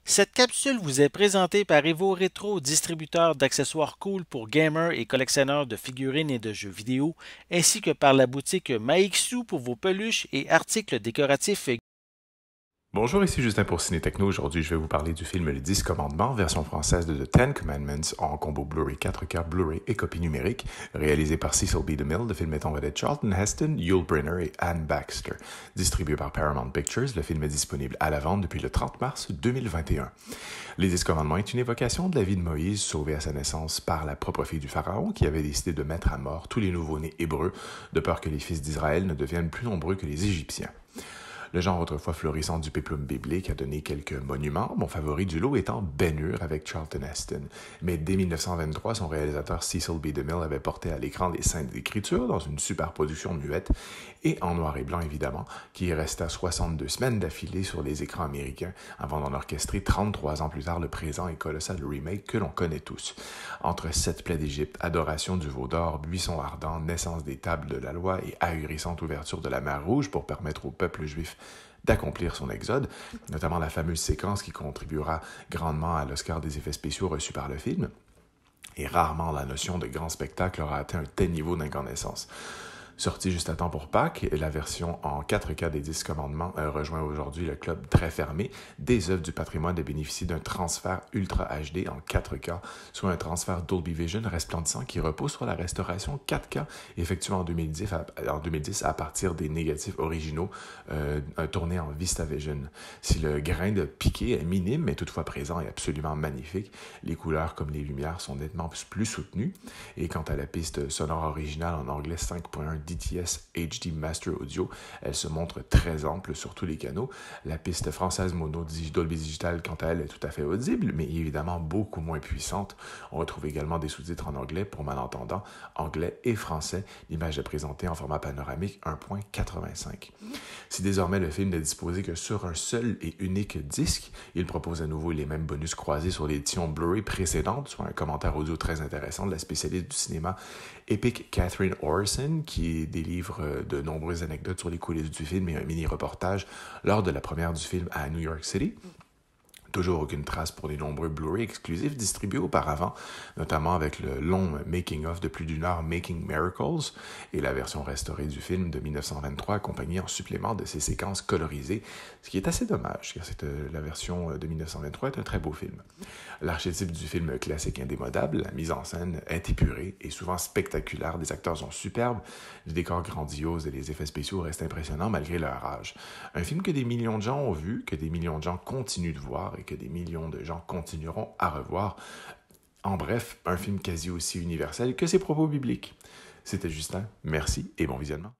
Cette capsule vous est présentée par Evo Retro, distributeur d'accessoires cool pour gamers et collectionneurs de figurines et de jeux vidéo, ainsi que par la boutique Maixu pour vos peluches et articles décoratifs. Bonjour, ici Justin pour Ciné Techno. Aujourd'hui, je vais vous parler du film Les 10 Commandements, version française de The Ten Commandments en combo Blu-ray 4K, Blu-ray et copie numérique, réalisé par Cecil B. DeMille. Le film est en vedette Charlton Heston, Yul Brynner et Anne Baxter. Distribué par Paramount Pictures, le film est disponible à la vente depuis le 30 mars 2021. Les 10 Commandements est une évocation de la vie de Moïse, sauvé à sa naissance par la propre fille du Pharaon, qui avait décidé de mettre à mort tous les nouveau-nés hébreux, de peur que les fils d'Israël ne deviennent plus nombreux que les Égyptiens. Le genre autrefois florissant du péplum biblique a donné quelques monuments, mon favori du lot étant Ben-Hur avec Charlton Heston. Mais dès 1923, son réalisateur Cecil B. DeMille avait porté à l'écran les scènes d'écriture dans une superproduction muette et en noir et blanc évidemment, qui resta 62 semaines d'affilée sur les écrans américains avant d'en orchestrer 33 ans plus tard le présent et colossal remake que l'on connaît tous. Entre Sept plaies d'Égypte, adoration du veau d'or, buisson ardent, naissance des tables de la loi et ahurissante ouverture de la mer Rouge pour permettre au peuple juif d'accomplir son exode, notamment la fameuse séquence qui contribuera grandement à l'Oscar des effets spéciaux reçu par le film, et rarement la notion de grand spectacle aura atteint un tel niveau d'incandescence. Sortie juste à temps pour Pâques, la version en 4K des 10 commandements rejoint aujourd'hui le club très fermé des œuvres du patrimoine de bénéficier d'un transfert Ultra HD en 4K, soit un transfert Dolby Vision resplendissant qui repose sur la restauration 4K effectuée en 2010 à partir des négatifs originaux tournés en VistaVision. Si le grain de piqué est minime mais toutefois présent et absolument magnifique, les couleurs comme les lumières sont nettement plus soutenues, et quant à la piste sonore originale en anglais 5.1 DTS HD Master Audio, elle se montre très ample sur tous les canaux. La piste française mono Dolby Digital, quant à elle, est tout à fait audible, mais évidemment beaucoup moins puissante. On retrouve également des sous-titres en anglais pour malentendants, anglais et français. L'image est présentée en format panoramique 1.85. Si désormais le film n'est disposé que sur un seul et unique disque, il propose à nouveau les mêmes bonus croisés sur l'édition Blu-ray précédente, soit un commentaire audio très intéressant de la spécialiste du cinéma Epic Catherine Orson, qui délivre de nombreuses anecdotes sur les coulisses du film et un mini-reportage lors de la première du film à New York City. Toujours aucune trace pour les nombreux Blu-ray exclusifs distribués auparavant, notamment avec le long making-of de plus d'une heure Making Miracles et la version restaurée du film de 1923 accompagnée en supplément de ses séquences colorisées, ce qui est assez dommage car la version de 1923 est un très beau film. L'archétype du film classique indémodable, la mise en scène est épurée et souvent spectaculaire, des acteurs sont superbes, les décors grandioses et les effets spéciaux restent impressionnants malgré leur âge. Un film que des millions de gens ont vu, que des millions de gens continuent de voir et que des millions de gens continueront à revoir. En bref, un film quasi aussi universel que ses propos bibliques. C'était Justin, merci et bon visionnement.